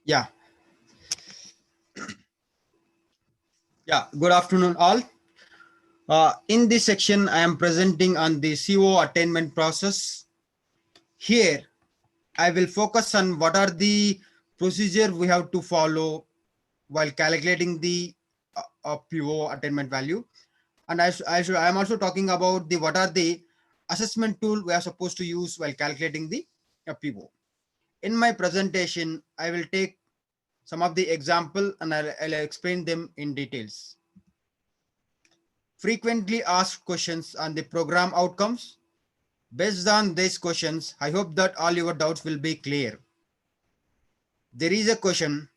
Yeah, yeah. Good afternoon, all. In this section, I am presenting on the CO attainment process. Here, I will focus on what are the procedure we have to follow while calculating the PO attainment value, and I am also talking about the what are the assessment tool we are supposed to use while calculating the PO. In my presentation, I will take some of the example and I'll explain them in details. Frequently asked questions on the program outcomes. Based on these questions, I hope that all your doubts will be clear. There is a question,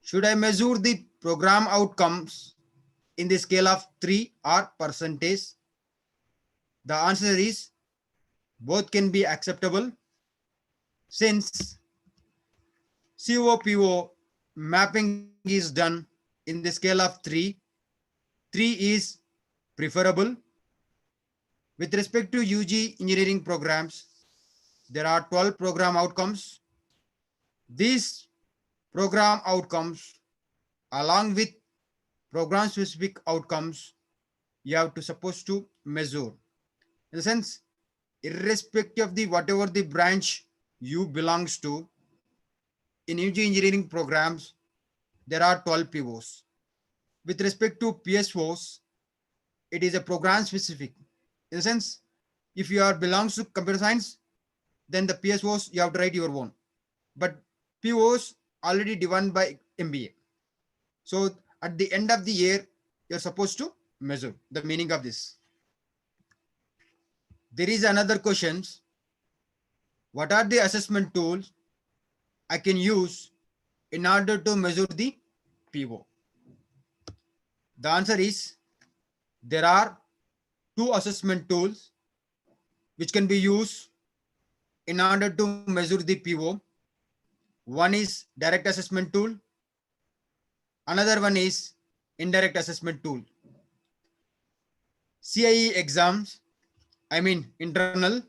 should I measure the program outcomes in the scale of 3 or percentage? The answer is both can be acceptable since COPO mapping is done in the scale of 3. 3 is preferable. With respect to UG engineering programs, there are 12 program outcomes. These program outcomes, along with program specific outcomes, you have to supposed to measure. In the sense, irrespective of the whatever the branch you belongs to, in UG engineering programs, there are 12 POs. With respect to PSOs, it is a program specific. In the sense, if you are belongs to computer science, then the PSOs you have to write your own. But POs already given by MBA. So at the end of the year, you're supposed to measure the meaning of this. There is another question. What are the assessment tools I can use in order to measure the PO? The answer is there are two assessment tools which can be used in order to measure the PO. One is direct assessment tool. Another one is indirect assessment tool. CIE exams, I mean internal,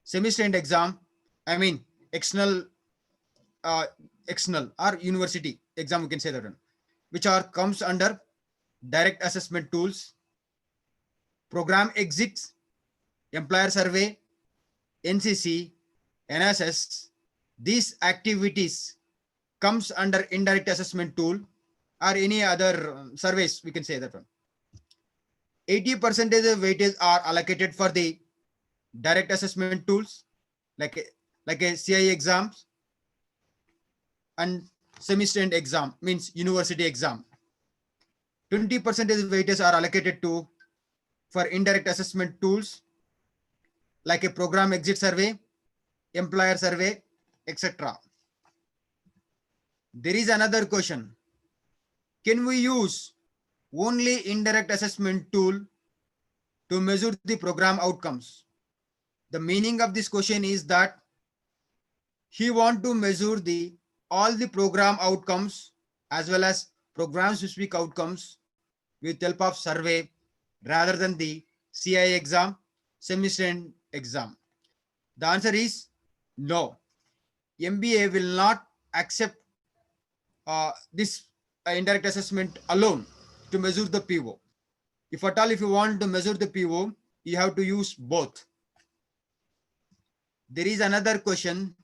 semester exam, I mean external, external or university exam, we can say that one, which are comes under direct assessment tools. Program exits, employer survey, NCC, NSS, these activities comes under indirect assessment tool or any other surveys, we can say that one. 80% of weightage are allocated for the direct assessment tools like a CIE exams and semester end exam, means university exam. 20% of weightage are allocated to for indirect assessment tools like a program exit survey, employer survey, etc. There is another question. Can we use only indirect assessment tool to measure the program outcomes? The meaning of this question is that he want to measure the all the program outcomes as well as program specific outcomes with help of survey rather than the CIE exam, semester end exam. The answer is no. MBA will not accept this indirect assessment alone to measure the PO. If at all, if you want to measure the PO, you have to use both. There is another question.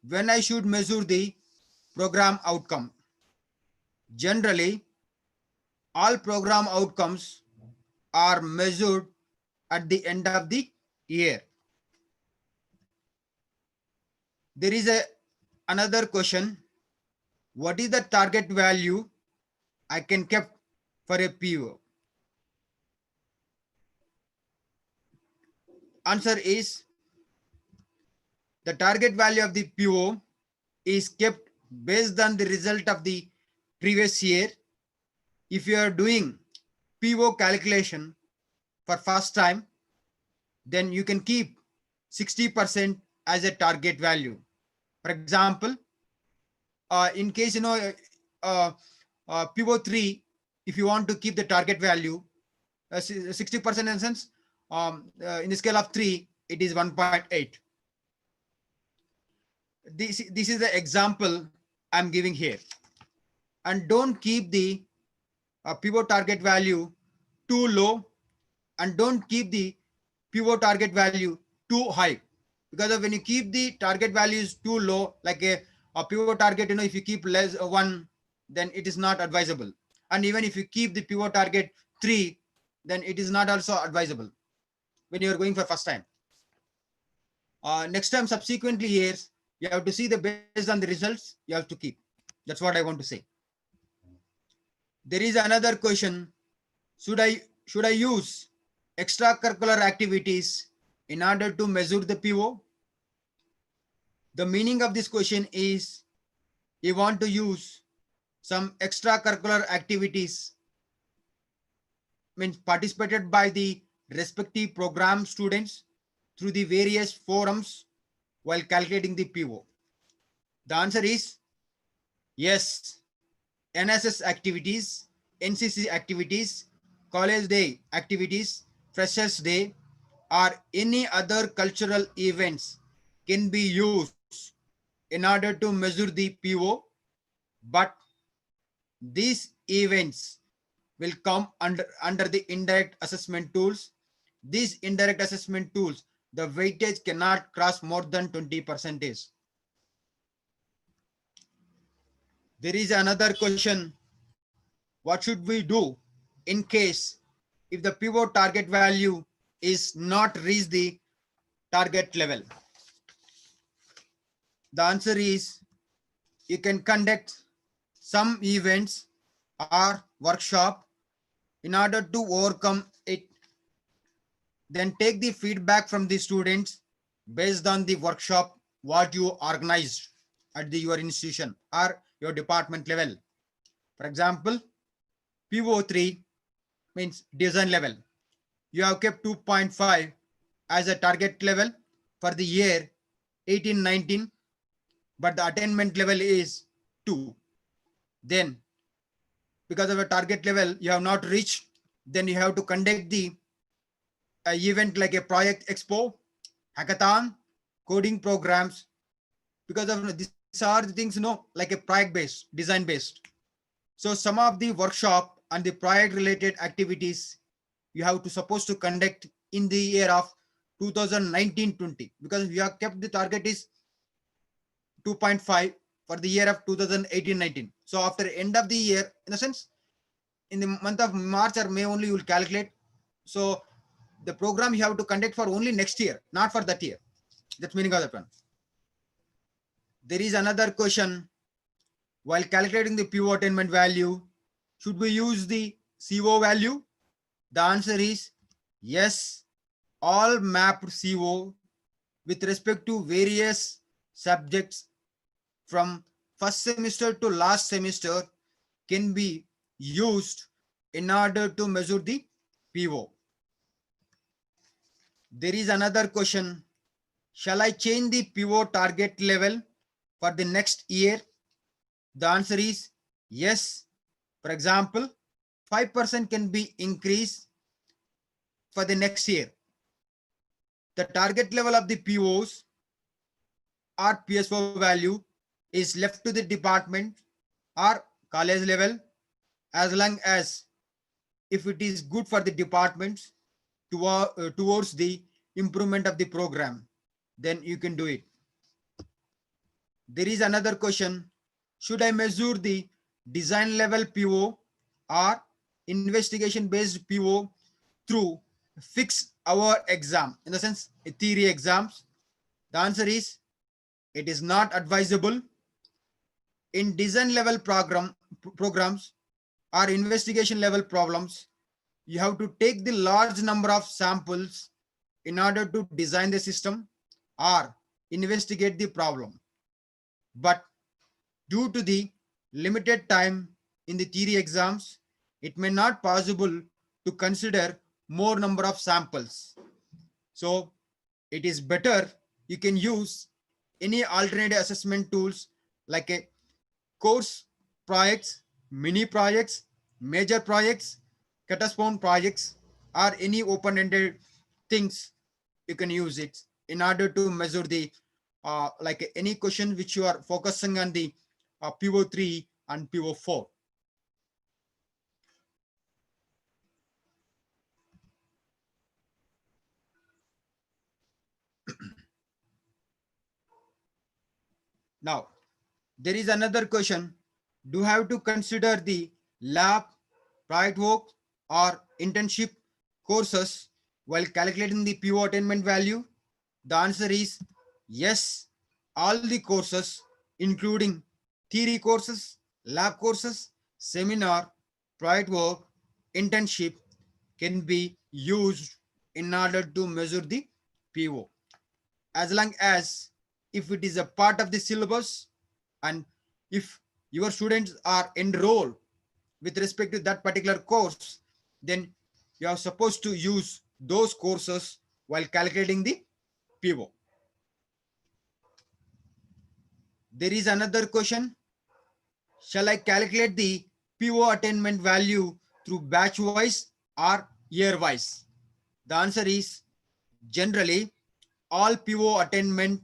When I should measure the program outcome? Generally, all program outcomes are measured at the end of the year. There is another question. What is the target value I can keep for a PO? Answer is the target value of the PO is kept based on the result of the previous year. If you are doing PO calculation for first time, then you can keep 60% as a target value. For example, in case PO3, if you want to keep the target value 60% in the sense, in the scale of 3, it is 1.8. This is the example I'm giving here. And don't keep the pivot target value too low, and don't keep the pivot target value too high, because of when you keep the target values too low, like a pivot target, if you keep less one, then it is not advisable. And even if you keep the pivot target 3, then it is not also advisable when you are going for first time. Next time, subsequently years, you have to see the based on the results, you have to keep. That's what I want to say. There is another question. Should I use extracurricular activities in order to measure the PO? The meaning of this question is you want to use some extracurricular activities, means participated by the respective program students through the various forums while calculating the PO. The answer is yes. NSS activities, NCC activities, college day activities, freshers day, or any other cultural events can be used in order to measure the PO, but these events will come under the indirect assessment tools. These indirect assessment tools, the weightage cannot cross more than 20%. There is another question. What should we do in case if the pivot target value is not reach the target level? The answer is you can conduct some events or workshop in order to overcome it. Then take the feedback from the students based on the workshop what you organized at your institution or your department level. For example, PO3 means design level. You have kept 2.5 as a target level for the year 18-19, but the attainment level is 2. Then, because of a target level you have not reached, then you have to conduct the event like a project expo, hackathon, coding programs, because of these are the things, like a project based, design based. So some of the workshop and the project related activities you have to supposed to conduct in the year of 2019-20, because we have kept the target is 2.5 for the year of 2018-19. So after end of the year, in a sense, in the month of March or May only you will calculate. So the program you have to conduct for only next year, not for that year. That's meaning of that one. There is another question. While calculating the PO attainment value, should we use the CO value? The answer is yes. All mapped CO with respect to various subjects from first semester to last semester can be used in order to measure the PO. There is another question. Shall I change the PO target level for the next year? The answer is yes. For example, 5% can be increased for the next year. The target level of the POs or PSO value is left to the department or college level, as long as if it is good for the departments towards the improvement of the program, then you can do it. There is another question. Should I measure the design level PO or investigation based PO through fixed hour exam, in the sense theory exams? The answer is it is not advisable. In design level programs or investigation level problems, you have to take the large number of samples in order to design the system or investigate the problem. But due to the limited time in the theory exams, it may not possible to consider more number of samples. So it is better you can use any alternative assessment tools like a course projects, mini projects, major projects, capstone projects, or any open-ended things. You can use it in order to measure the like any question which you are focusing on the PO 3 and PO 4. Now, there is another question. Do you have to consider the lab, project work, or internship courses while calculating the PO attainment value? The answer is yes. All the courses, including theory courses, lab courses, seminar, project work, internship, can be used in order to measure the PO, as long as if it is a part of the syllabus and if your students are enrolled with respect to that particular course, then you are supposed to use those courses while calculating the PO. There is another question. Shall I calculate the PO attainment value through batch wise or year wise? The answer is generally all PO attainment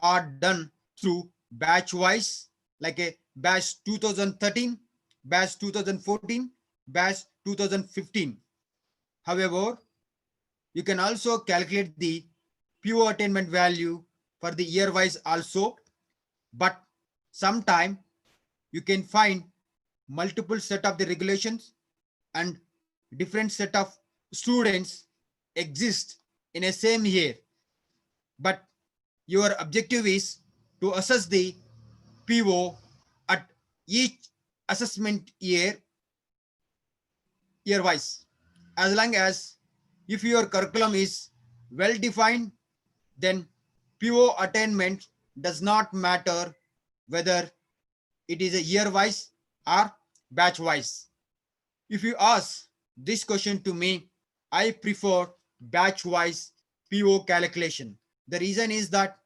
are done through batch wise, like a batch 2013, batch 2014, batch 2015. However, you can also calculate the PO attainment value for the year wise also, but sometime you can find multiple set of the regulations and different set of students exist in a same year, but your objective is to assess the PO at each assessment year wise. As long as if your curriculum is well defined, then PO attainment does not matter whether it is a year wise or batch wise. If you ask this question to me, I prefer batch wise PO calculation. The reason is that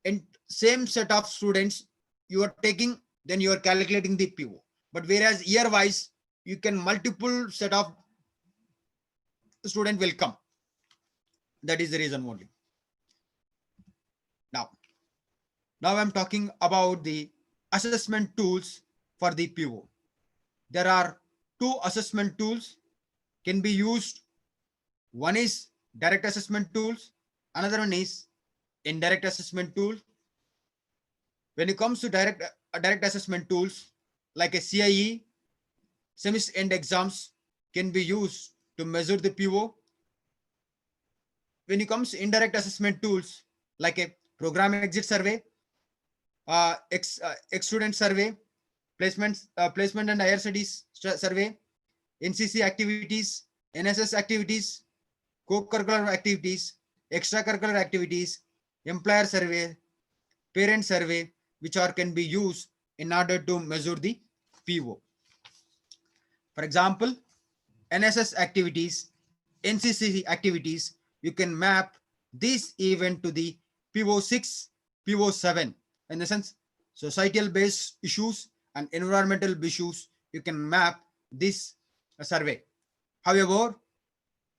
in same set of students you are taking, then you are calculating the PO. But whereas year wise, you can multiple set of student will come. That is the reason only. Now I'm talking about the assessment tools for the PO. There are two assessment tools can be used. One is direct assessment tools. Another one is indirect assessment tool. When it comes to direct assessment tools like a CIE, semester end exams can be used to measure the PO. When it comes to indirect assessment tools like a program exit survey, ex-student survey, placement and higher studies survey, NCC activities, NSS activities, co-curricular activities, extracurricular activities, employer survey, parent survey, which are can be used in order to measure the PO. For example, NSS activities, NCC activities, you can map this event to the PO6, PO7. In the sense, societal based issues and environmental issues, you can map this survey. However,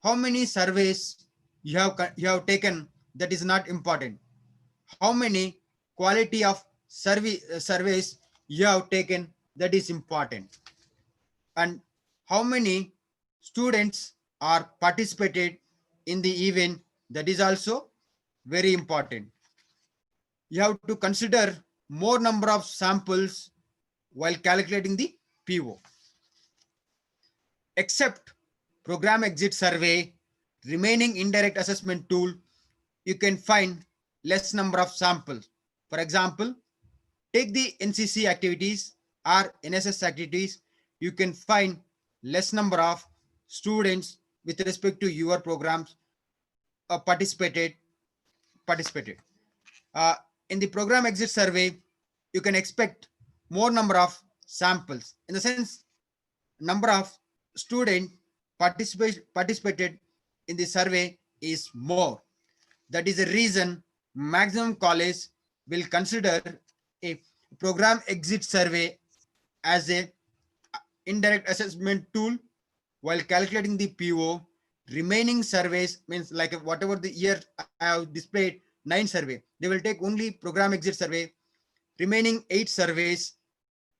how many surveys you have taken, that is not important. How many quality of surveys you have taken, that is important. And how many students are participated in the event, that is also very important. You have to consider more number of samples while calculating the PO. Except program exit survey, remaining indirect assessment tool, you can find less number of samples. For example, take the NCC activities or NSS activities, you can find less number of students with respect to your programs participated. In the program exit survey, you can expect more number of samples. In the sense, number of students participated in the survey is more. That is the reason maximum college will consider a program exit survey as a indirect assessment tool while calculating the PO. Remaining surveys means like whatever the year I have displayed 9 survey, they will take only program exit survey. Remaining 8 surveys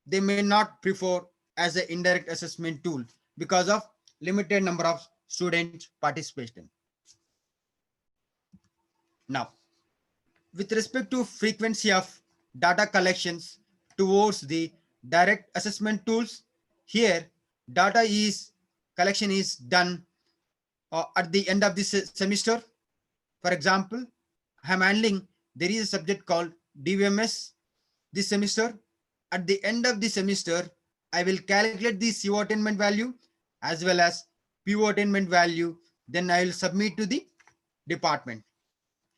they may not prefer as an indirect assessment tool because of limited number of students participation. Now, with respect to frequency of data collections towards the direct assessment tools, here data is collection is done at the end of this semester. For example, I'm handling, there is a subject called DVMS this semester. At the end of the semester, I will calculate the CO attainment value as well as PO attainment value. Then I will submit to the department.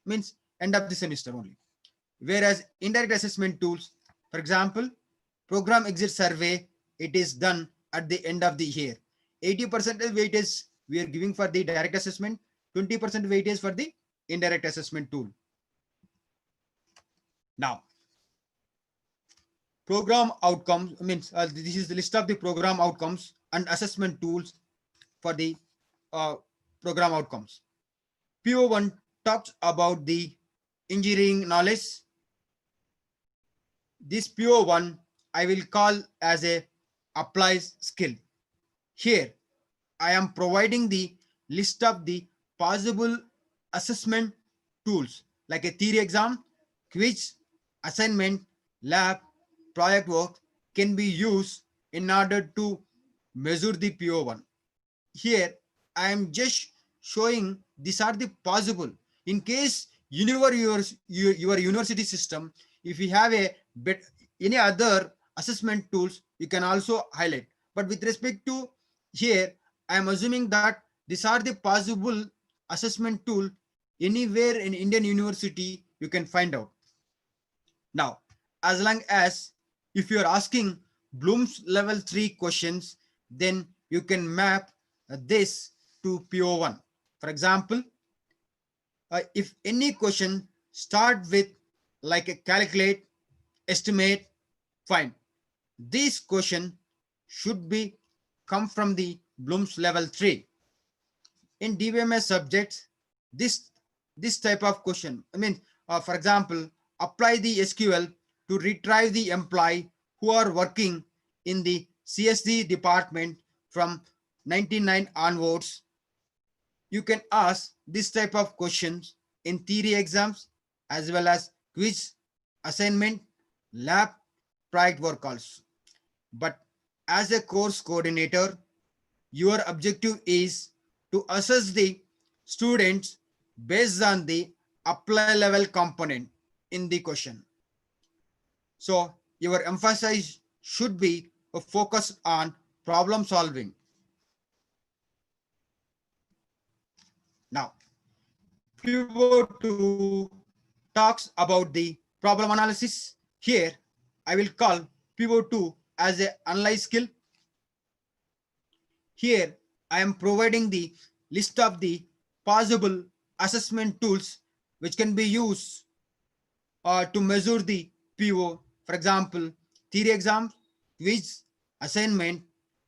Means end of the semester only. Whereas indirect assessment tools, for example, program exit survey, it is done at the end of the year. 80% weightage we are giving for the direct assessment, 20% weightage for the indirect assessment tool. Now, program outcomes means this is the list of the program outcomes and assessment tools for the uh, program outcomes. PO1 talks about the engineering knowledge. This PO1 I will call as a applies skill. Here I am providing the list of the possible assessment tools like a theory exam, quiz, assignment, lab, project work can be used in order to measure the PO1. Here I am just showing these are the possible. In case your university system, if you have a bit any other assessment tools, you can also highlight. But with respect to here, I am assuming that these are the possible assessment tool anywhere in Indian university you can find out. Now, as long as if you are asking Bloom's level 3 questions, then you can map this to PO1. For example, if any question start with like a calculate, estimate, find, this question should be come from the Bloom's level 3. In DBMS subjects, this type of question, for example, apply the SQL to retrieve the employee who are working in the CSD department from 99 onwards. You can ask this type of questions in theory exams as well as quiz, assignment, lab, project work also. But as a course coordinator, your objective is to assess the students based on the apply level component in the question. So your emphasis should be a focus on problem solving. Now, Pivot 2 talks about the problem analysis. Here, I will call Pivot 2 as a analyze skill. Here, I am providing the list of the possible assessment tools which can be used to measure the PO. For example, theory exams, quiz, assignment,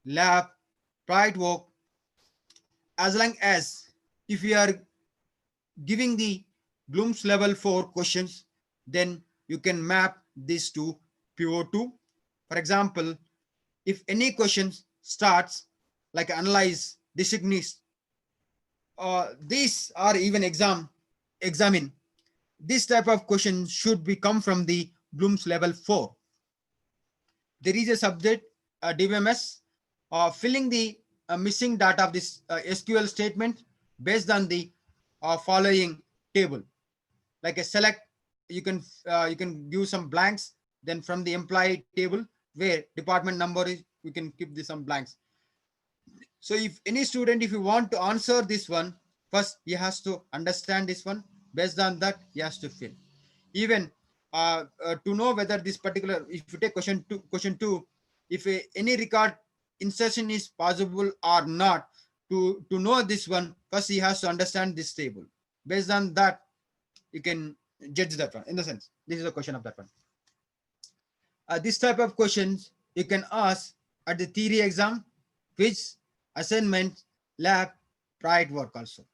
lab, project work. As long as if you are giving the Bloom's level 4 questions, then you can map this to PO2. For example, if any question starts like analyze, distinguish, these are even examine. This type of question should be come from the Bloom's level 4. There is a subject, DBMS, filling the missing data of this SQL statement based on the following table. Like a select, you can give some blanks. Then from the employee table where department number is, we can keep this some blanks. So if any student, if you want to answer this one, first he has to understand this one. Based on that, he has to fill. Even to know whether this particular, if you take question two, if any record insertion is possible or not, to know this one, first he has to understand this table. Based on that, you can judge that one. In the sense, this is a question of that one. This type of questions you can ask at the theory exam, quiz, assignment, lab, project work also.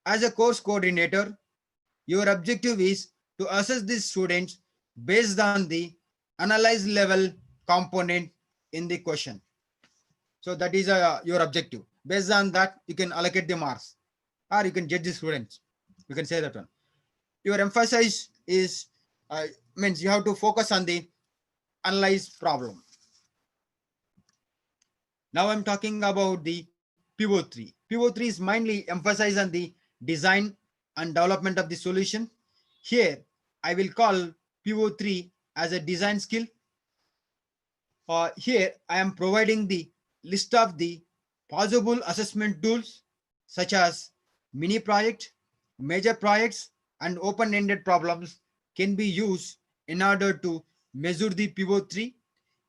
As a course coordinator, your objective is to assess these students based on the analyze level component in the question. So that is your objective. Based on that, you can allocate the marks or you can judge the students. You can say that one. Your emphasis is means you have to focus on the analyze problem. Now I'm talking about the pivot 3. Pivot 3 is mainly emphasize on the design and development of the solution. Here I will call pivot 3 as a design skill. Here I am providing the list of the possible assessment tools such as mini project, major projects, and open-ended problems can be used in order to measure the pivot 3.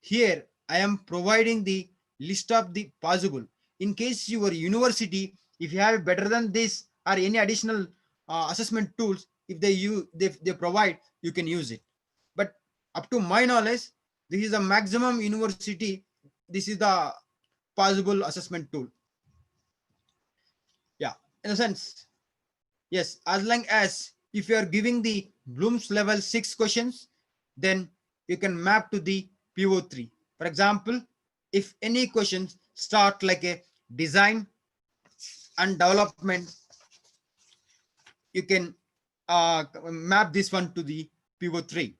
Here I am providing the list of the possible. In case your university, if you have better than this or any additional assessment tools, if they provide, you can use it. But up to my knowledge, this is the maximum university. This is the possible assessment tool. Yeah, in a sense, yes. As long as if you are giving the Bloom's level 6 questions, then you can map to the PO3. For example, if any questions start like a design and development, you can map this one to the PO3.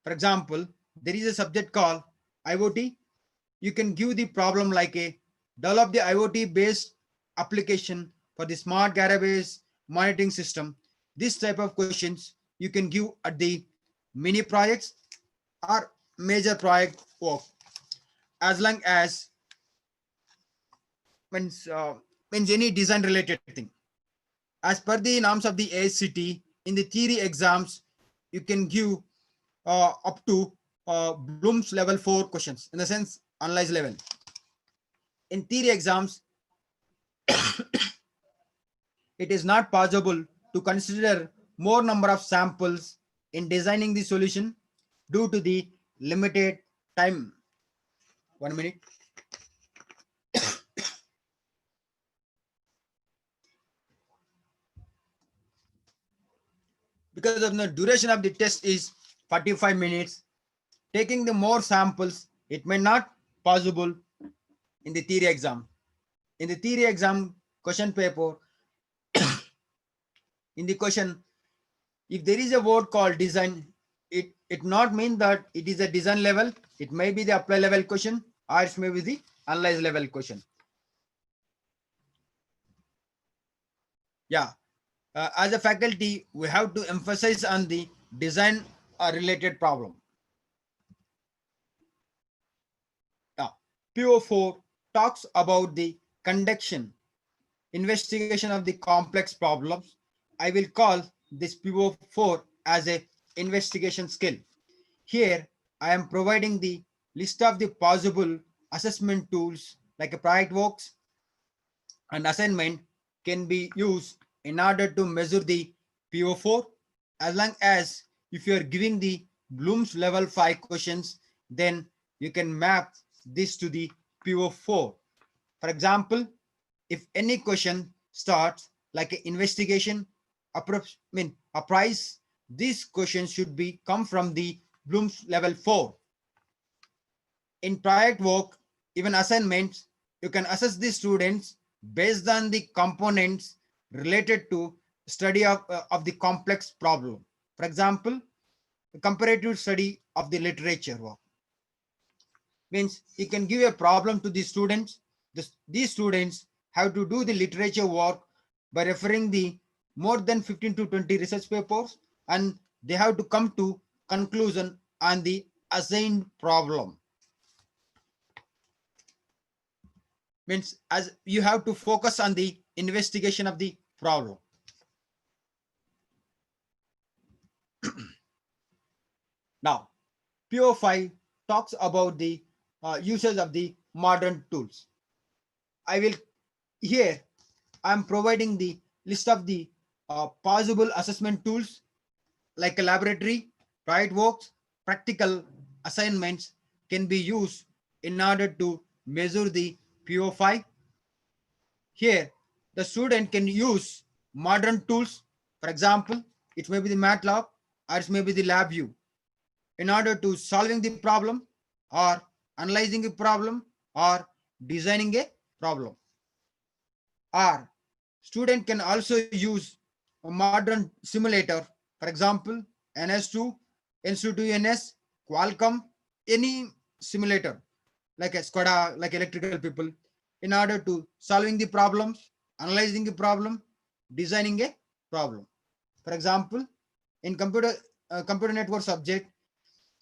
For example, there is a subject called IoT. You can give the problem like a develop the IoT based application for the smart garage monitoring system. This type of questions you can give at the mini projects or major project work, as long as means any design related thing. As per the norms of the ACT, in the theory exams, you can give up to Bloom's level 4 questions, in the sense analyze level. In theory exams, it is not possible to consider more number of samples in designing the solution due to the limited time. 1 minute. Because of the duration of the test is 45 minutes, taking the more samples, it may not possible in the theory exam. In the theory exam question paper, in the question, if there is a word called design, it not mean that it is a design level. It may be the apply level question or it may be the analyze level question. Yeah, as a faculty, we have to emphasize on the design related problem. PO4 talks about the conduction, investigation of the complex problems. I will call this PO4 as a investigation skill. Here, I am providing the list of the possible assessment tools like a project works and assignment can be used in order to measure the PO4, as long as if you are giving the Bloom's level 5 questions, then you can map this to the PO4. For example, if any question starts like an investigation, a price, this question should be come from the Bloom's level 4. In project work, even assignments, you can assess the students based on the components related to study of the complex problem. For example, a comparative study of the literature work. Means you can give a problem to the students. These students have to do the literature work by referring the more than 15 to 20 research papers, and they have to come to conclusion on the assigned problem. Means as you have to focus on the investigation of the problem. Now, PO5 talks about the usage of the modern tools. I will here I am providing the list of the possible assessment tools like a laboratory, project works, practical assignments can be used in order to measure the PO5. Here, the student can use modern tools. For example, it may be the MATLAB or it may be the LabVIEW in order to solving the problem. or analyzing a problem or designing a problem. Or student can also use a modern simulator, for example, NS2, NS2NS, Qualcomm, any simulator like a Skoda, like electrical people, in order to solving the problems, analyzing the problem, designing a problem. For example, in computer network subject,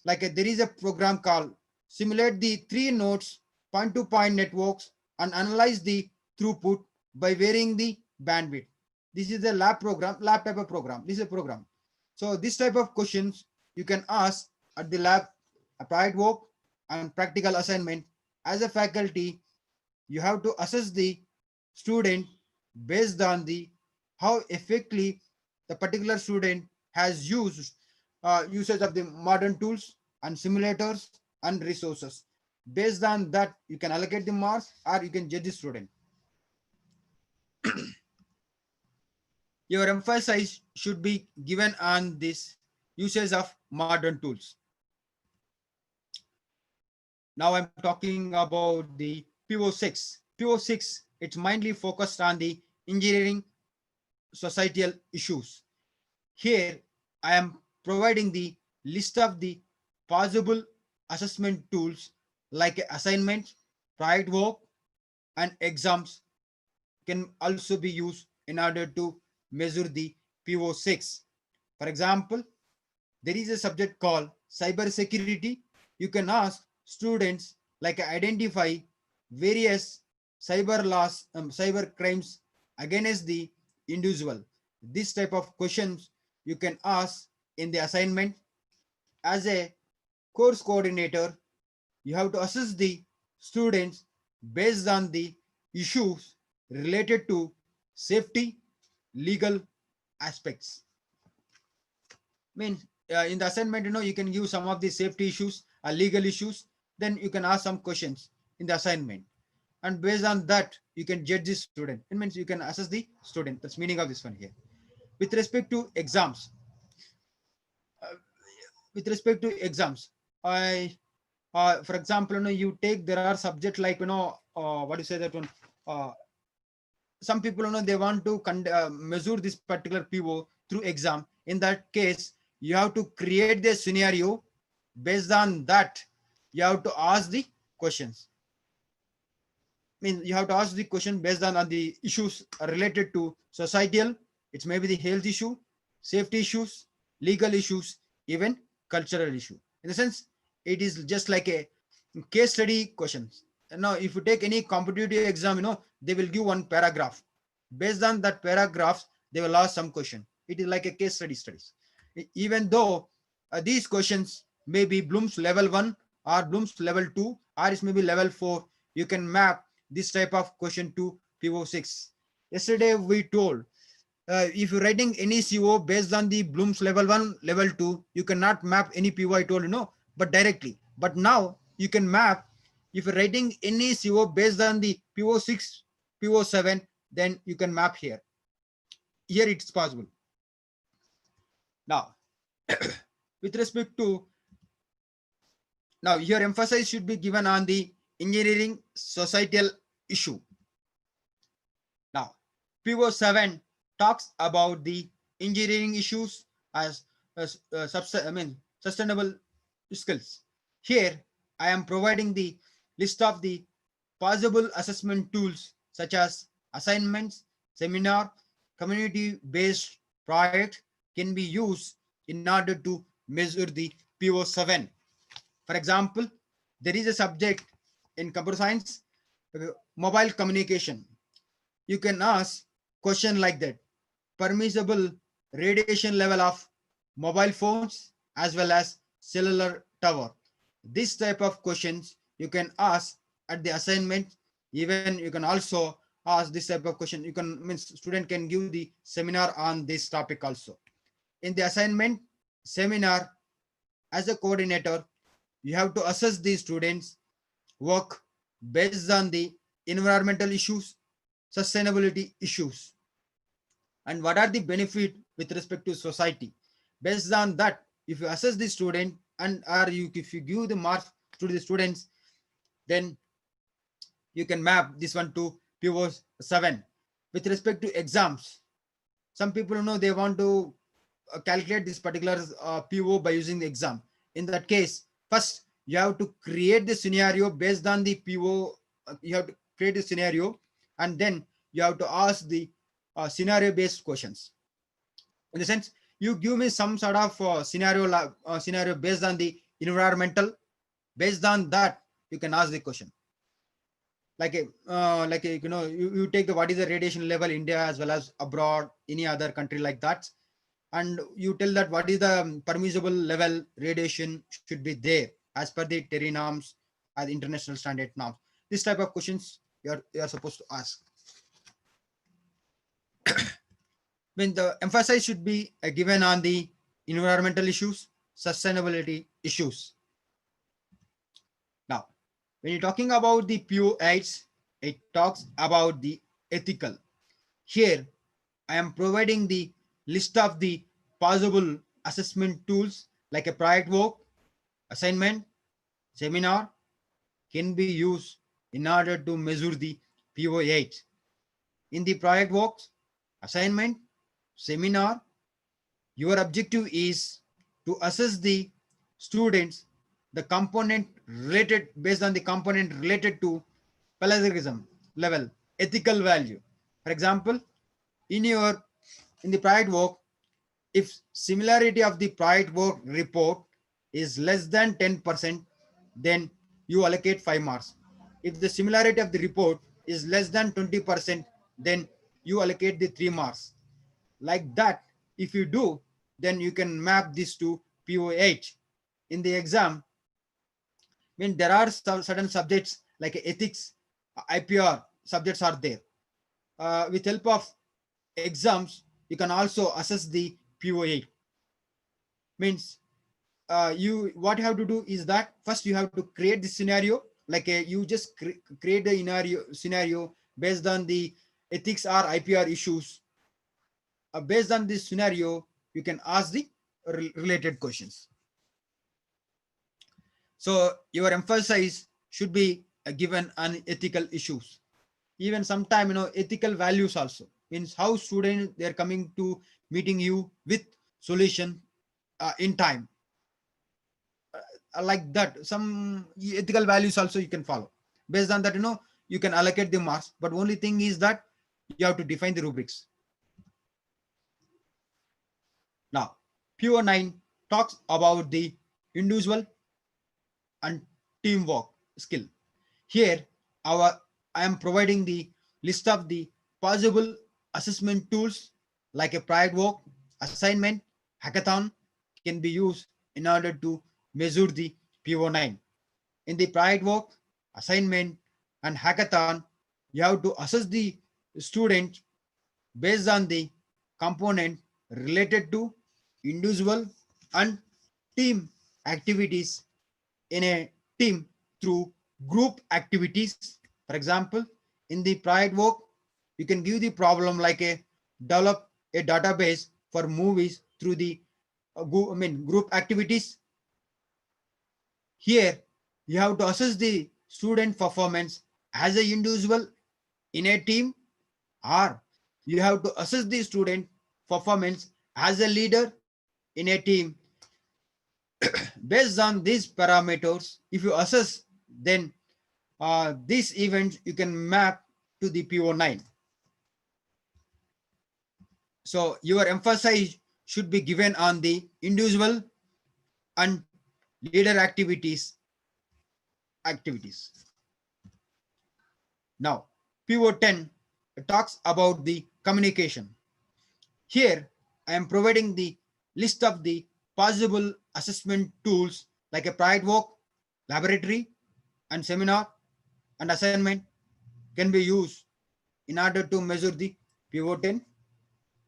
like there is a program called simulate the three nodes point to point networks and analyze the throughput by varying the bandwidth. This is a lab type of program. This is a program. So this type of questions you can ask at the lab, applied work and practical assignment. As a faculty, you have to assess the student based on the how effectively the particular student has used usage of the modern tools and simulators and resources. Based on that, you can allocate the marks or you can judge the student. Your emphasis should be given on this usage of modern tools. Now I'm talking about the PO6. PO6, it's mainly focused on the engineering societal issues. Here I am providing the list of the possible assessment tools like assignments, project work, and exams can also be used in order to measure the PO6. For example, there is a subject called cyber security. You can ask students like identify various cyber crimes against the individual. This type of questions you can ask in the assignment. As a course coordinator, you have to assess the students based on the issues related to safety, legal aspects. Means in the assignment, you can give some of the safety issues or legal issues. Then you can ask some questions in the assignment, and based on that, you can judge the student. It means you can assess the student. That's meaning of this one here. With respect to exams, uh, I for example, you take there are subjects like what do you say that one. Some people they want to measure this particular PO through exam. In that case, you have to create the scenario. Based on that, you have to ask the questions. You have to ask the question based on the issues related to societal. It's maybe the health issue, safety issues, legal issues, even cultural issue. In the sense, it is just like a case study questions. Now if you take any competitive exam, they will give one paragraph. Based on that paragraph, they will ask some question. It is like a case studies. Even though these questions may be Bloom's level 1 or Bloom's level 2 or it may be level 4, you can map this type of question to PO6. Yesterday we told if you're writing any CO based on the Bloom's level 1, level 2, you cannot map any PO, I told but directly. But now you can map. If you're writing any CO based on the PO6, PO7, then you can map here. Here it's possible. Now, with respect to, now your emphasis should be given on the engineering societal issue. Now, PO7 talks about the engineering issues as sustainable skills. Here, I am providing the list of the possible assessment tools such as assignments, seminar, community-based project can be used in order to measure the PO7. For example, there is a subject in computer science, mobile communication. You can ask question like that: permissible radiation level of mobile phones as well as cellular tower. This type of questions you can ask at the assignment. Even you can also ask this type of question. You can student can give the seminar on this topic also. In the assignment seminar, as a coordinator, you have to assess the students' work based on the environmental issues, sustainability issues, and what are the benefit with respect to society. Based on that, if you assess the student and if you give the marks to the students, then you can map this one to PO7. With respect to exams, some people know they want to calculate this particular PO by using the exam. In that case, first you have to create the scenario based on the PO. You have to create a scenario, and then you have to ask the scenario based questions. In the sense, you give me some sort of scenario based on the environmental. Based on that, you can ask the question. You take the what is the radiation level India as well as abroad, any other country like that, and you tell that what is the permissible level radiation should be there as per the TERI norms or the international standard norms. This type of questions you are supposed to ask. When the emphasis should be given on the environmental issues, sustainability issues. Now, when you're talking about the PO8s, it talks about the ethical. Here, I am providing the list of the possible assessment tools like a project work, assignment, seminar can be used in order to measure the PO8. In the project works, assignment, seminar, your objective is to assess the students the component related based on the component related to plagiarism level, ethical value. For example, in the project work, if similarity of the project work report is less than 10%, then you allocate 5 marks. If the similarity of the report is less than 20%, then you allocate the 3 marks. Like that, if you do, then you can map this to PO8. In the exam, when there are certain subjects like ethics, IPR subjects are there. With help of exams, you can also assess the PO8. Means you what you have to do is that first you have to create the scenario, like you just create the scenario based on the ethics or IPR issues. Based on this scenario, you can ask the related questions. So your emphasis should be given on ethical issues. Even sometime, ethical values also means how students they are coming to meeting you with solution in time. Like that, some ethical values also you can follow. Based on that, you can allocate the marks. But only thing is that you have to define the rubrics. Now, PO9 talks about the individual and teamwork skill. Here, I am providing the list of the possible assessment tools like a project work, assignment, hackathon can be used in order to measure the PO9. In the project work, assignment, and hackathon, you have to assess the student based on the component related to individual and team activities in a team through group activities. For example, in the project work, you can give the problem like develop a database for movies through the group activities. Here, you have to assess the student performance as an individual in a team, or you have to assess the student performance as a leader in a team. Based on these parameters, if you assess, then these events you can map to the PO9. So your emphasis should be given on the individual and leader activities. Now, PO10 talks about the communication. Here, I am providing the list of the possible assessment tools like a project work, laboratory, and seminar and assignment can be used in order to measure the PO10.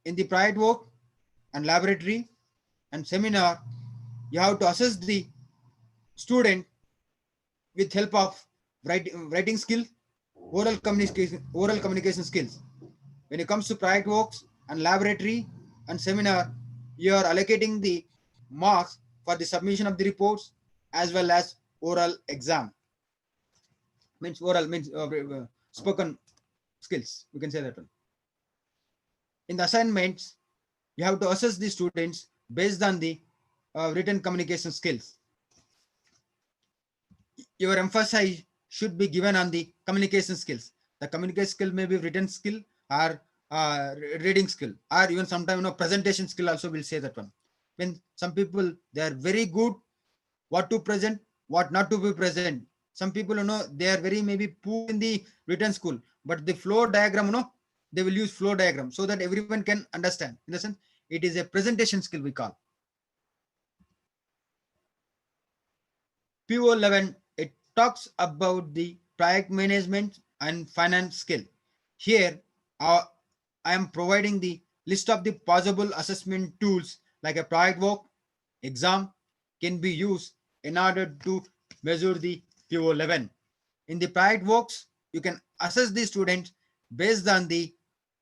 In the project work and laboratory and seminar, you have to assess the student with help of writing skill, oral communication skills. When it comes to project works and laboratory and seminar, you are allocating the marks for the submission of the reports as well as oral exam. Means oral means spoken skills. We can say that one. In the assignments, you have to assess the students based on the written communication skills. Your emphasis should be given on the communication skills. The communication skill may be written skill or reading skill, or even sometimes presentation skill also will say that one. When some people they are very good what to present, what not to be present. Some people they are very maybe poor in the written school, but the flow diagram they will use flow diagram so that everyone can understand. In the sense, it is a presentation skill we call. PO11, it talks about the project management and finance skill. Here, I am providing the list of the possible assessment tools like a project work, exam can be used in order to measure the PO11. In the project works, you can assess the students based on the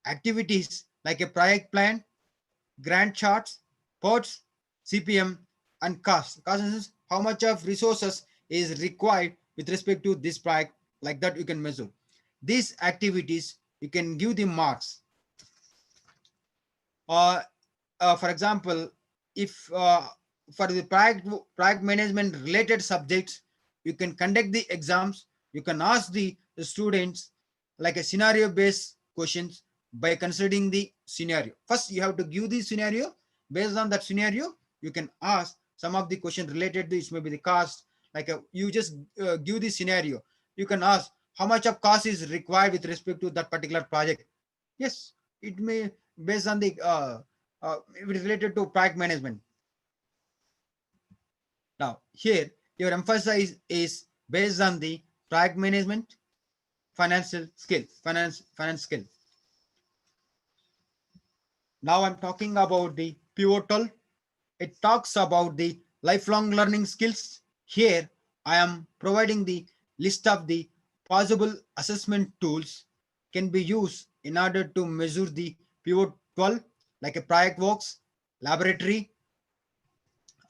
activities like a project plan, grant charts, PERTs, CPM, and cost. Cost is how much of resources is required with respect to this project, like that you can measure. These activities, you can give the marks. For example, if for the project management related subjects, you can conduct the exams, you can ask the students like a scenario based questions by considering the scenario. First, you have to give the scenario. Based on that scenario, you can ask some of the questions related to this, maybe the cost. Like you just give the scenario. You can ask how much of cost is required with respect to that particular project. Yes, it may based on the related to project management. Now here your emphasis is based on the project management, financial skill, finance skill. Now I'm talking about the pivotal. It talks about the lifelong learning skills. Here I am providing the list of the possible assessment tools can be used in order to measure the pivot 12 like a project works, laboratory,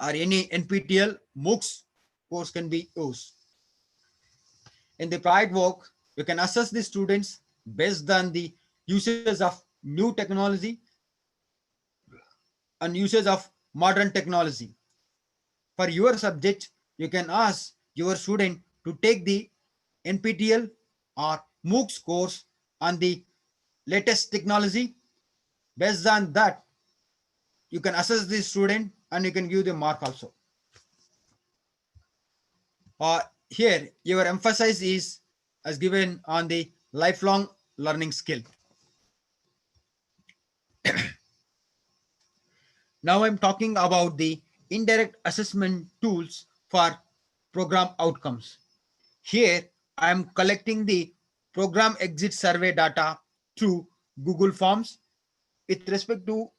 or any NPTEL MOOCs course can be used. In the project work, you can assess the students based on the usage of new technology and usage of modern technology. For your subject, you can ask your student to take the NPTEL or MOOCs course on the latest technology. Based on that, you can assess the student and you can give the mark also. Here, your emphasis is as given on the lifelong learning skill. Now I'm talking about the indirect assessment tools for program outcomes. Here I am collecting the program exit survey data through Google Forms. With respect to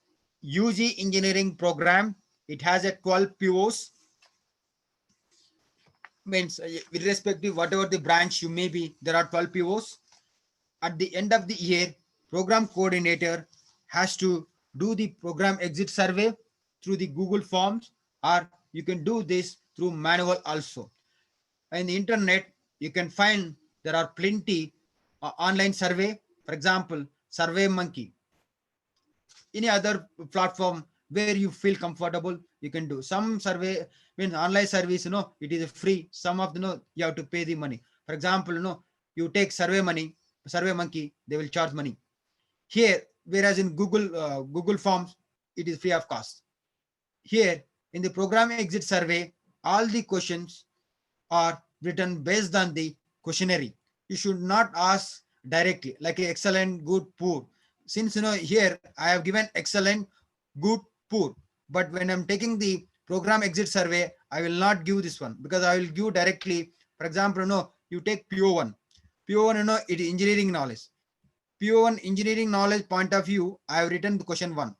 UG engineering program, it has a 12 POs. Means with respect to whatever the branch you may be, there are 12 POs. At the end of the year, program coordinator has to do the program exit survey through the Google Forms, or you can do this through manual also. In the internet, you can find there are plenty online survey. For example, Survey Monkey. Any other platform where you feel comfortable, you can do. Some survey, when online service, it is free. Some of you have to pay the money. For example, you take Survey Monkey, they will charge money. Here, whereas in Google Forms, it is free of cost. Here, in the program exit survey, all the questions are written based on the questionnaire. You should not ask directly like excellent, good, poor. Since here I have given excellent, good, poor, but when I'm taking the program exit survey, I will not give this one because I will give directly. For example, you take PO1. PO1, it is engineering knowledge. PO1 engineering knowledge point of view, I have written the question 1.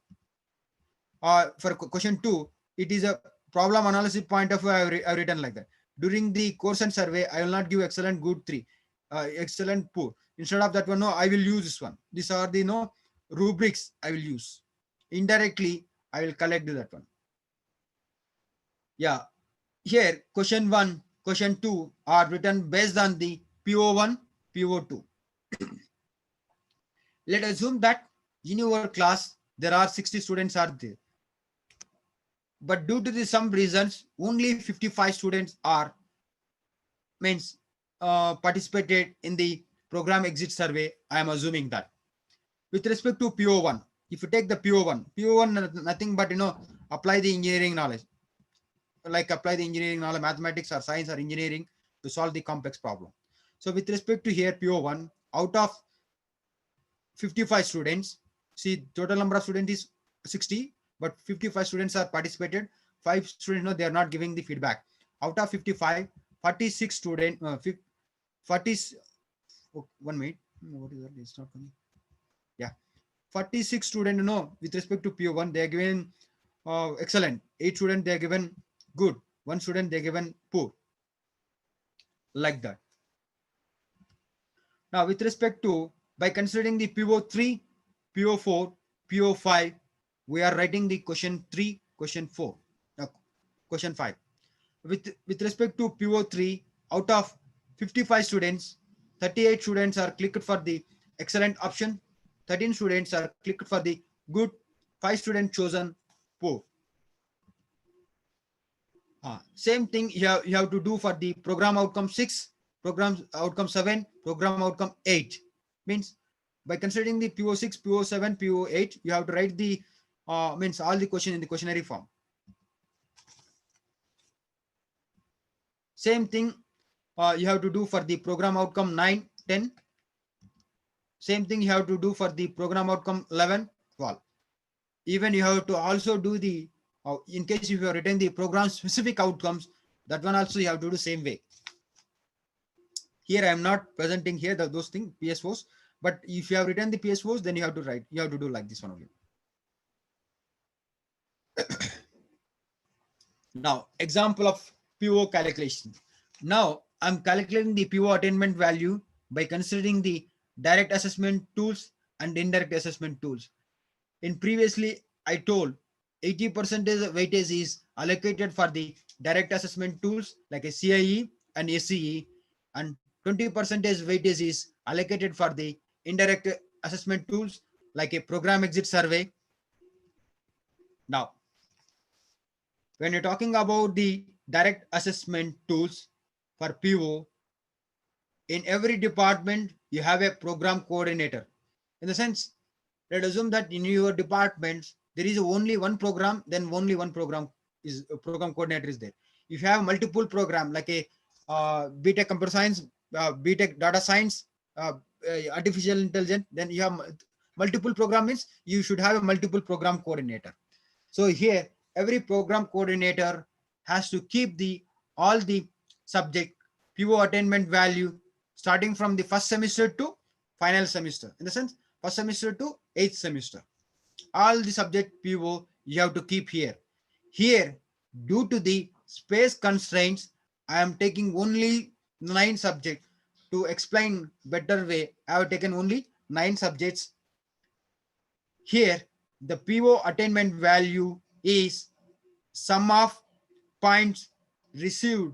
For question 2, it is a problem analysis point of view, I have written like that. During the course and survey, I will not give excellent, good 3, excellent, poor. Instead of that one, I will use this one. These are the rubrics I will use. Indirectly, I will collect that one. Yeah. Here, question 1, question 2 are written based on the PO1, PO2. Let us assume that in your class there are 60 students are there, but due to some reasons only 55 students are means participated in the program exit survey. I am assuming that. With respect to PO1, if you take the PO1 nothing but apply the engineering knowledge, like apply the engineering knowledge, mathematics or science or engineering to solve the complex problem. So with respect to here PO1, out of 55 students, see total number of students is 60, but 55 students are participated. 5 students they are not giving the feedback. Out of 55, 46 student 40 1 minute, what is that, it's not coming. Yeah, 46 student with respect to PO1 they are given excellent, 8 students they are given good, 1 student they are given poor, like that. Now with respect to, by considering the PO3, PO4, PO5, we are writing the question 3, question 4, question 5. With respect to PO3, out of 55 students, 38 students are clicked for the excellent option, 13 students are clicked for the good, 5 students chosen poor. Same thing you have to do for the program outcome 6, program outcome 7, program outcome 8. Means by considering the PO6, PO7, PO8, you have to write the means all the question in the questionnaire form. Same thing you have to do for the program outcome 9, 10. Same thing you have to do for the program outcome 11, 12. Even you have to also do the in case if you have written the program specific outcomes, that one also you have to do same way. Here I am not presenting here those things PSOs, but if you have written the PSOs, then you have to write, you have to do like this one only. Now example of PO calculation. Now I'm calculating the PO attainment value by considering the direct assessment tools and indirect assessment tools. In previously I told 80% weightage is allocated for the direct assessment tools like a CIE and SCE, and 20% weightage is allocated for the indirect assessment tools like a program exit survey. Now, when you're talking about the direct assessment tools for PO, in every department you have a program coordinator. In the sense, let's assume that in your departments there is only one program, then only one program is a program coordinator is there. If you have multiple program like a BTech computer science, BTech data science, artificial intelligence, then you have multiple program means you should have a multiple program coordinator. So here every program coordinator has to keep the all the subject PO attainment value starting from the first semester to final semester. In the sense, first semester to 8th semester, all the subject PO you have to keep here. Here, due to the space constraints, I am taking only 9 subjects. To explain better way, I have taken only 9 subjects. Here, the PO attainment value is sum of points received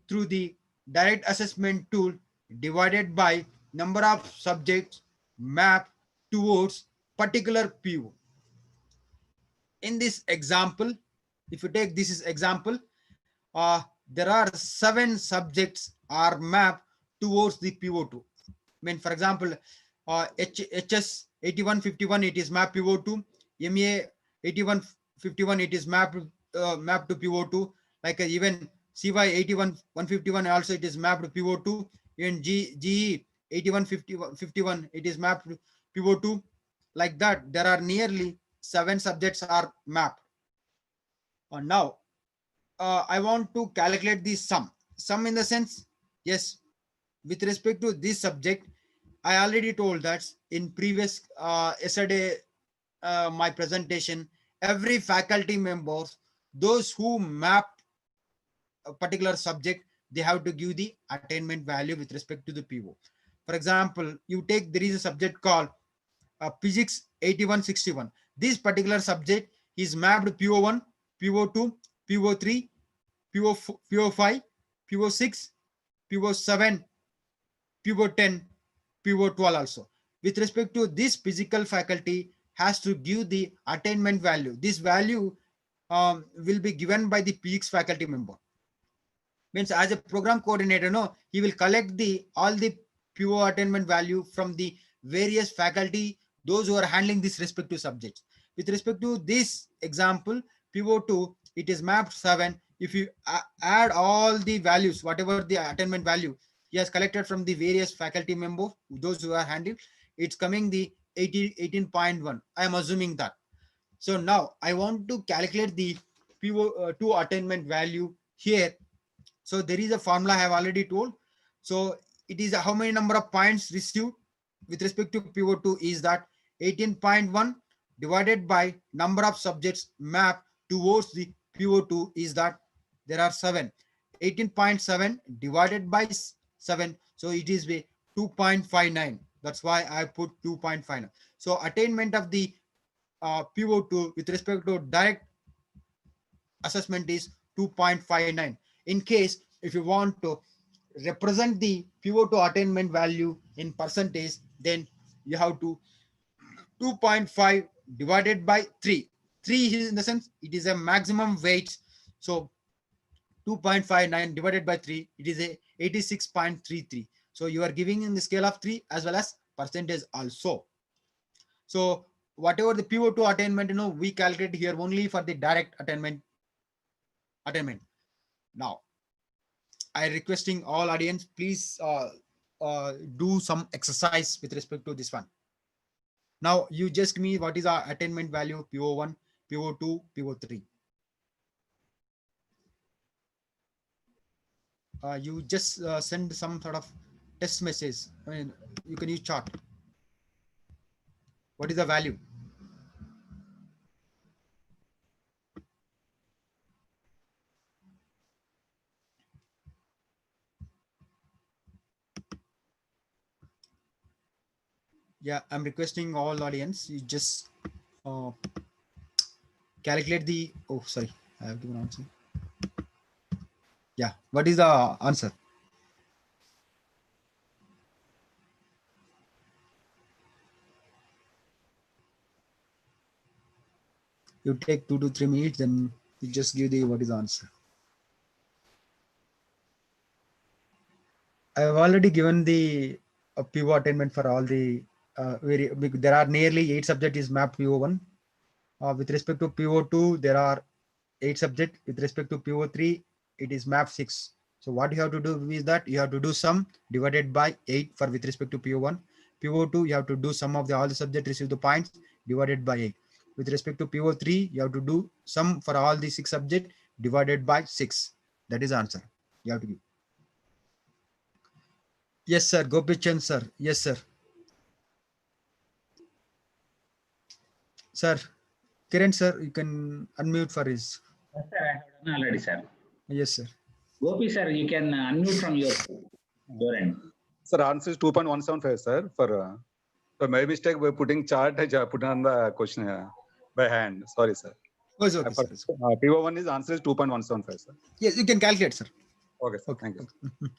through the direct assessment tool divided by number of subjects mapped towards particular PO. In this example, if you take this is example, there are 7 subjects are mapped towards the PO2. I mean, for example, HS 8151 it is mapped PO2, MA 8151 it is mapped to PO2, like even CY 81 also it is mapped to PO2, even GE 8151 it is mapped to PO2. Like that, there are nearly 7 subjects are mapped. Now I want to calculate the sum. Sum in the sense, yes, with respect to this subject, I already told that in previous yesterday my presentation, every faculty members, those who map a particular subject, they have to give the attainment value with respect to the PO. For example, you take, there is a subject called physics 8161. This particular subject is mapped PO1, PO2, PO3, PO5, pivot 6, pivot 7, pivot 10, pivot 12 also. With respect to this physical faculty has to give the attainment value. This value will be given by the PX faculty member. Means as a program coordinator, no, he will collect the all the pivot attainment value from the various faculty, those who are handling this respective subjects. With respect to this example, pivot 2, it is mapped 7. If you add all the values, whatever the attainment value he has collected from the various faculty members, those who are handling, it's coming the 18.1. I am assuming that. So now I want to calculate the pivot 2 attainment value here. So there is a formula I have already told. So it is how many number of points received with respect to pivot 2 is that 18.1 divided by number of subjects mapped towards the pivot 2 is that there are 7. 18.7 divided by 7. So it is 2.59. That's why I put 2.59. So attainment of the pivot 2 with respect to direct assessment is 2.59. In case if you want to represent the pivot to attainment value in percentage, then you have to 2.5 divided by 3. 3 is in the sense it is a maximum weight. So 2.59 divided by 3, it is a 86.33. So you are giving in the scale of 3 as well as percentage also. So whatever the pivot to attainment, we calculate here only for the direct attainment. Now I requesting all audience, please do some exercise with respect to this one. Now you just give me what is our attainment value, PO1, PO2, PO3. You just send some sort of test message. I mean, you can use chart. What is the value? Yeah, I'm requesting all audience, you just calculate the, oh, sorry, I have given answer. Yeah, what is the answer? You take 2 to 3 minutes, then you just give the what is the answer. I have already given the PO attainment for all the there are nearly 8 subjects is mapped PO1. With respect to PO2, there are 8 subjects. With respect to PO3, it is mapped 6. So what you have to do is that you have to do sum divided by 8 for with respect to PO1. PO2, you have to do sum of the all the subjects receive the points divided by 8. With respect to PO3, you have to do sum for all the 6 subjects divided by 6. That is the answer you have to give. Yes, sir. Gopichand, sir. Yes, sir. Sir, Kiran, sir, you can unmute for his. Yes, sir, I have done already, sir. Yes, sir. Gopi, sir, you can unmute from your end. Sir, answer is 2.175, sir. For my mistake, we're putting chart, I put on the question by hand. Sorry, sir. Oh, it's okay, sir. PO1 is answer is 2.175, sir. Yes, you can calculate, sir. Okay, sir. Thank you. Okay.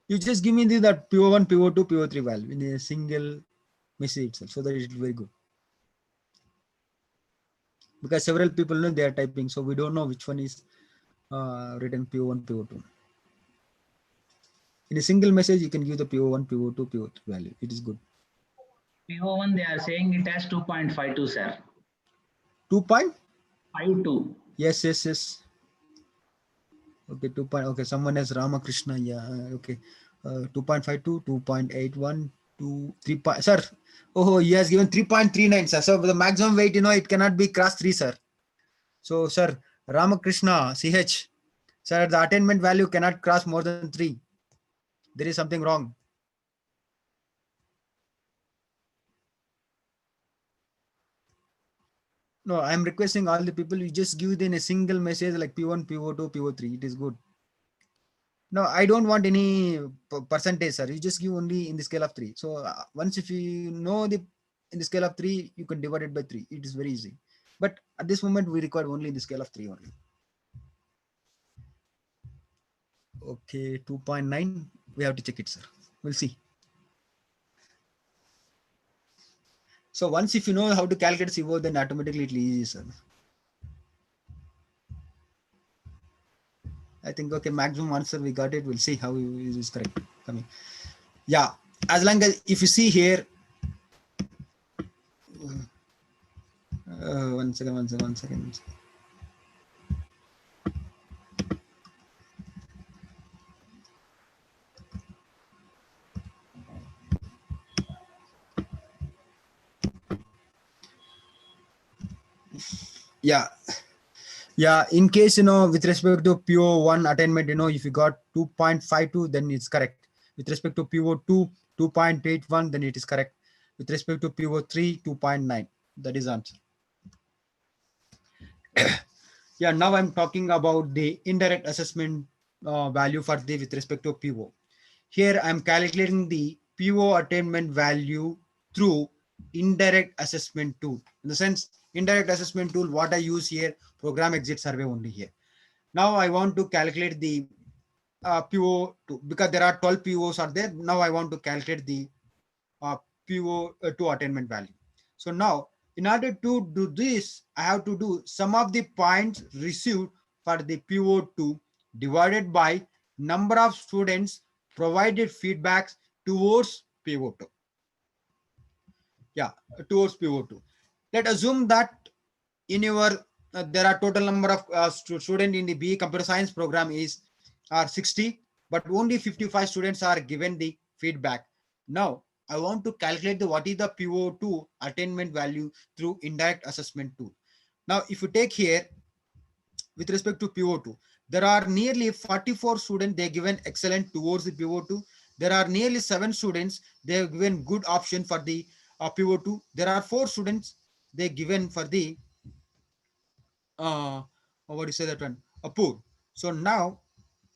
You just give me that PO1, PO2, PO3 value in a single message itself, so that it's very good. Because several people know they are typing, so we don't know which one is written PO1, PO2. In a single message, you can give the PO1, PO2, PO3 value. It is good. PO1, they are saying it has 2.52, sir. 2.52. Yes. Okay, 2. Okay, someone has Ramakrishna. Yeah, okay. 2.52, 2.81, 3. Sir, oh, he has given 3.39, sir. So the maximum weight, it cannot be cross 3, sir. So, sir, Ramakrishna, CH, sir, the attainment value cannot cross more than 3. There is something wrong. No, I'm requesting all the people, you just give it in a single message like P1, PO2, PO3. It is good. No, I don't want any percentage, sir. You just give only in the scale of 3. So once if you know in the scale of 3, you can divide it by 3. It is very easy. But at this moment, we require only in the scale of 3 only. Okay, 2.9. We have to check it, sir. We'll see. So once if you know how to calculate CO, then automatically it'll easy, sir. I think, okay, maximum answer we got it. We'll see how it is correct coming. Yeah, as long as if you see here, one second. Yeah. Yeah, in case, with respect to PO1 attainment, if you got 2.52, then it's correct. With respect to PO2, 2.81, then it is correct. With respect to PO3, 2.9. That is answer. Yeah, now I'm talking about the indirect assessment value for the with respect to PO. Here I'm calculating the PO attainment value through indirect assessment tool. In the sense, indirect assessment tool, what I use here, program exit survey only here. Now I want to calculate the PO2 because there are 12 POs are there. Now I want to calculate the PO2 attainment value. So now in order to do this, I have to do sum of the points received for the PO2 divided by number of students provided feedbacks towards PO2. Yeah, towards PO2. Let's assume that in your there are total number of student in the BE computer science program are 60, but only 55 students are given the feedback. Now I want to calculate what is the PO2 attainment value through indirect assessment tool. Now if you take here with respect to PO2, there are nearly 44 students they given excellent towards the PO2. There are nearly 7 students they have given good option for the PO2. There are 4 students they given for the what do you say that one, a poor. So now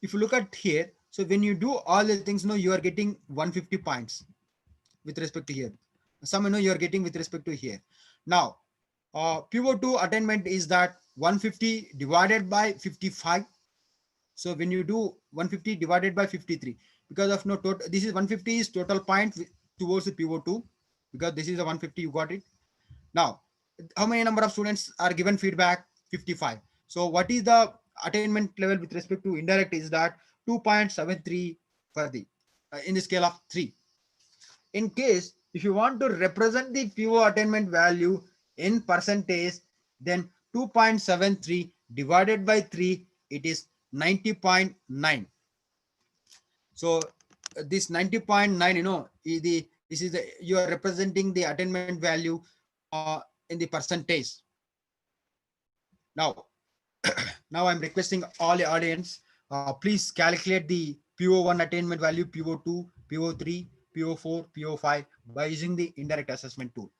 if you look at here, so when you do all the things, you are getting 150 points with respect to here. Some you are getting with respect to here. Now PO2 attainment is that 150 divided by 55. So when you do 150 divided by 53, because of total, this is 150 is total point towards the PO2, because this is a 150 you got it. Now how many number of students are given feedback? 55. So what is the attainment level with respect to indirect is that 2.73 for the in the scale of 3. In case if you want to represent the PO attainment value in percentage, then 2.73 divided by 3, it is 90.9. So this 90.9, this is you are representing the attainment value in the percentage. Now now I'm requesting all the audience, please calculate the PO1 attainment value, PO2, PO3, PO4, PO5 by using the indirect assessment tool.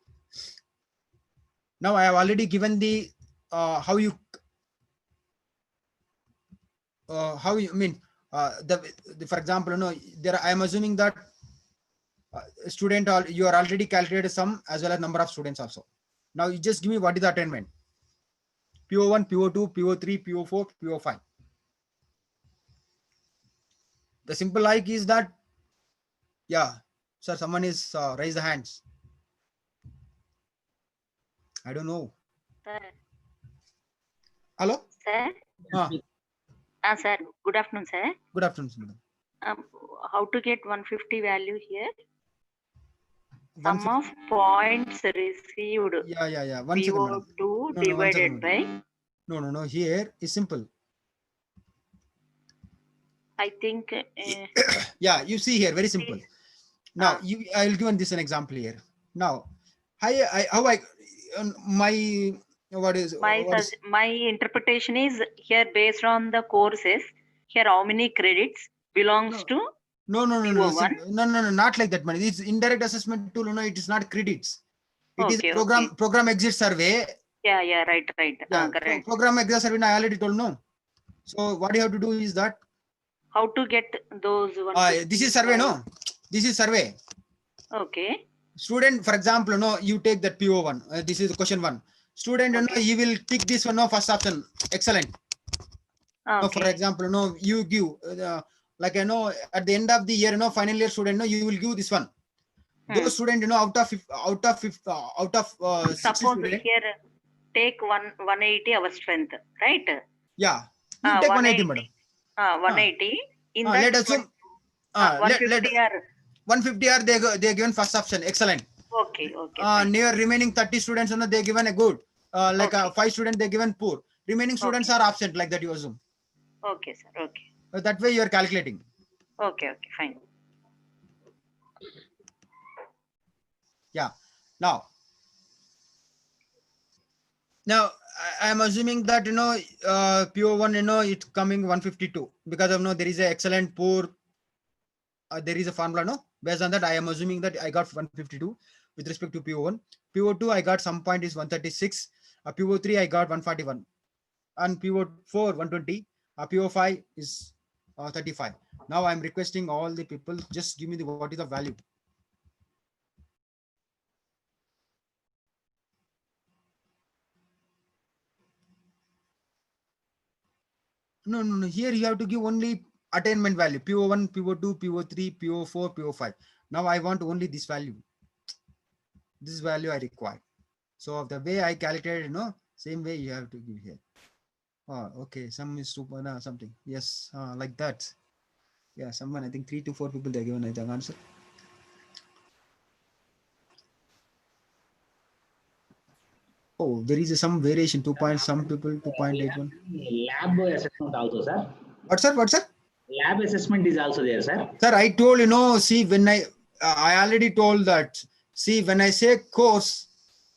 Now I have already given the how you mean for example, there I am assuming that student you are already calculated sum as well as number of students also. Now you just give me what is the attainment. PO1, PO2, PO3, PO4, PO5. The simple like is that, yeah, sir, someone is raise the hands. I don't know. Sir. Hello? Sir? Sir, good afternoon, sir. Good afternoon, madam. How to get 150 value here? Sum of points received. Yeah. One second, madam. PO2 divided by. No. Here is simple. I think. Yeah, you see here, very simple. Now, I will give this an example here. Now, my interpretation is here based on the courses. Here, how many credits belongs to? No, not like that, man. It's indirect assessment tool. No, it is not credits. It is program exit survey. Yeah, right. Yeah, correct. Program exit survey, I already told, no. So what you have to do is that. How to get those? This is survey, no. This is survey. Okay. Student, for example, you take that PO1. This is question 1. Student, he will pick this one, first option. Excellent. Okay. For example, you give like, at the end of the year, final year student, you will give this one. Those student, out of 60 Suppose student, here take 180 our strength, right? yeah, you take 180, 180. madam. 180. In Let that, assume 150 are 150 are they given first option, excellent. okay. Fine. Near remaining 30 students, they given a good. Like Okay. 5 students, they given poor. Remaining students Okay. are absent, like that you assume. Okay, sir. Okay. That way you are calculating. Okay, fine. Yeah. Now I am assuming that PO1 it's coming 152 because of there is a excellent poor. There is a formula based on that I am assuming that I got 152 with respect to PO1. PO2 I got some point is 136. PO3 I got 141 and PO4 120. PO5 is 35. Now I'm requesting all the people just give me what is the value. No. Here you have to give only attainment value. PO1, PO2, PO3, PO4, PO5. Now I want only this value. This value I require. So the way I calculated, same way you have to give here. Oh, okay. Some is super something. Yes, like that. Yeah, someone, I think 3 to 4 people they're given the answer. Oh, there is some variation. 2 point, some people 2.81. Lab assessment also, sir. What sir? Lab assessment is also there, sir. Sir, I told see when I already told that. See, when I say course,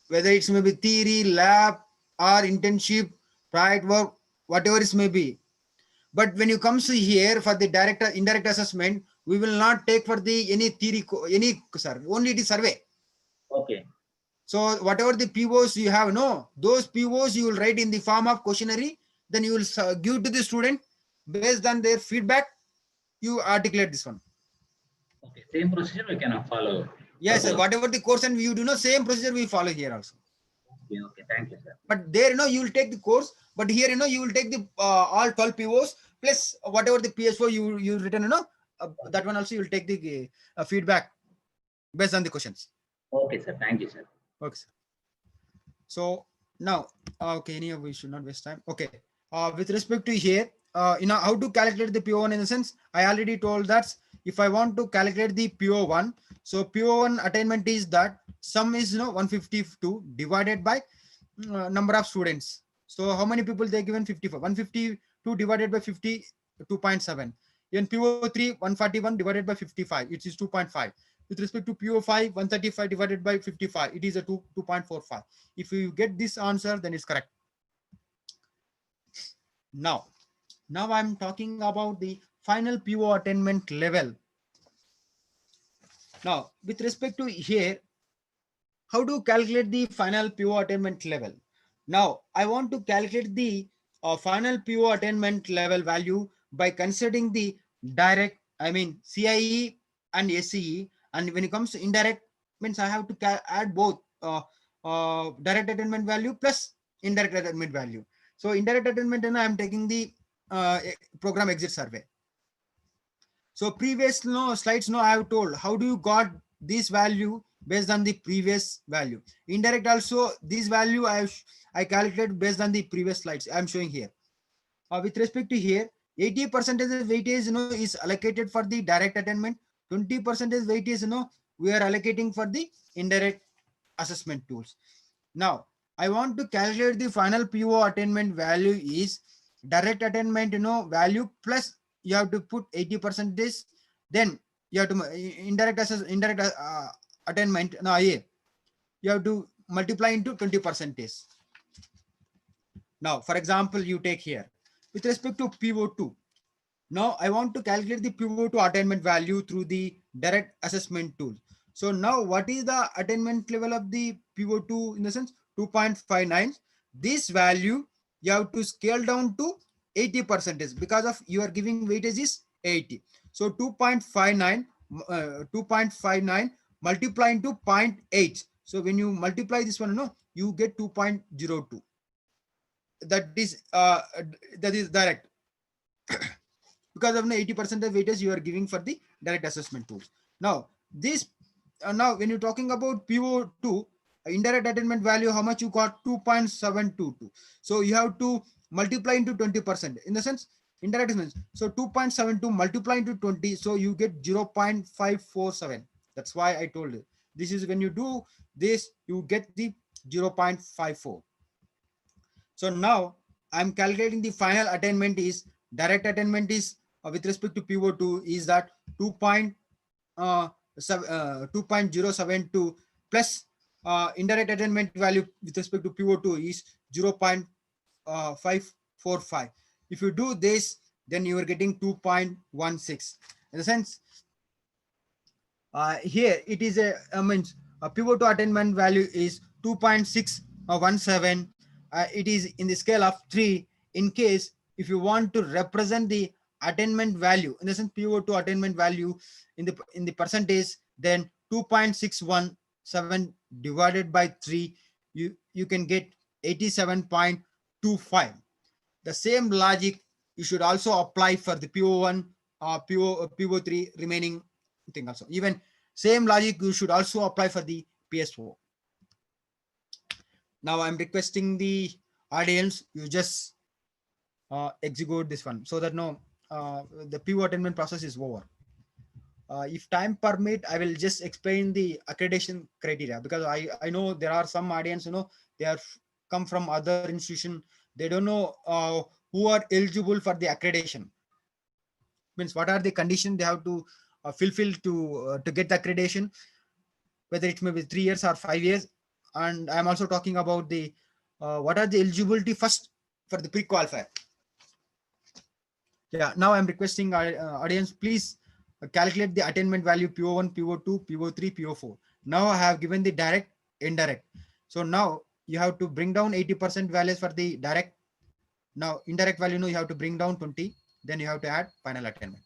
whether it's maybe theory, lab, or internship, project work, whatever it may be. But when you come to here for the indirect assessment, we will not take for the any theory, only the survey. Okay. So whatever the POs you have, those POs you will write in the form of questionnaire, then you will give to the student based on their feedback. You articulate this one. Okay. Same procedure we can follow. Yes, sir. Whatever the course and you do same procedure we follow here also. Okay. Thank you, sir. But there, you will take the course, but here, you will take the all 12 POs plus whatever the PSO you written, that one also you will take the feedback based on the questions. Okay, sir. Thank you, sir. Okay, sir. So now, okay, we should not waste time. Okay, with respect to here, how to calculate the PO1 in the sense, I already told that if I want to calculate the PO1, so PO1 attainment is that sum is 152 divided by number of students. So how many people they given? 54. 152 divided by 52.7. In PO3 141 divided by 55, it is 2.5. With respect to PO5 135 divided by 55, it is a 2.45. If you get this answer, then it's correct. Now I'm talking about the final PO attainment level. Now, with respect to here, how to calculate the final PO attainment level? Now, I want to calculate the final PO attainment level value by considering the direct, CIE and SCE. And when it comes to indirect, means I have to add both direct attainment value plus indirect attainment value. So indirect attainment, I'm taking the program exit survey. So previous slides, I have told how do you got this value based on the previous value. Indirect also, this value I calculated based on the previous slides I'm showing here. With respect to here, 80% weightage is allocated for the direct attainment. 20% weightage we are allocating for the indirect assessment tools. Now I want to calculate the final PO attainment value is direct attainment value plus you have to put 80%, then you have to indirect attainment you have to multiply into 20%. Now for example, you take here with respect to PO2. Now I want to calculate the PO2 attainment value through the direct assessment tool. So now what is the attainment level of the PO2 in the sense 2.59? This value you have to scale down to 80% because of you are giving weightage is 80. So 2.59 multiply into 0.8. So when you multiply this one, you get 2.02. That is direct. because of the 80% of weightage you are giving for the direct assessment tools. Now this now when you're talking about PO2 indirect attainment value, how much you got? 2.722. So you have to multiply into 20%, in the sense indirect means, so 2.72 multiply into 20, so you get 0.547. That's why I told you this is when you do this you get the 0.54. So now I'm calculating the final attainment is direct attainment is with respect to PO2 is that 2.072 plus indirect attainment value with respect to PO2 is 0.545. If you do this, then you are getting 2.16. In the sense, here it is a means a PO2 attainment value is 2.617. It is in the scale of 3. In case if you want to represent the attainment value, in the sense PO2 attainment value in the percentage, then 2.617 divided by 3, you can get 87.25. The same logic you should also apply for the PO1 PO3 remaining thing also. Even same logic you should also apply for the PSO. Now I'm requesting the audience, you just execute this one so that the PO attainment process is over. If time permit, I will just explain the accreditation criteria, because I know there are some audience, they are come from other institution. They don't know who are eligible for the accreditation. Means what are the conditions they have to fulfill to get the accreditation, whether it may be 3 years or 5 years. And I'm also talking about the what are the eligibility first for the pre-qualifier. Yeah, now I'm requesting our audience, please calculate the attainment value PO1, PO2, PO3, PO4. Now I have given the direct, indirect. So now you have to bring down 80% values for the direct. Now indirect value, you have to bring down 20. Then you have to add final attainment.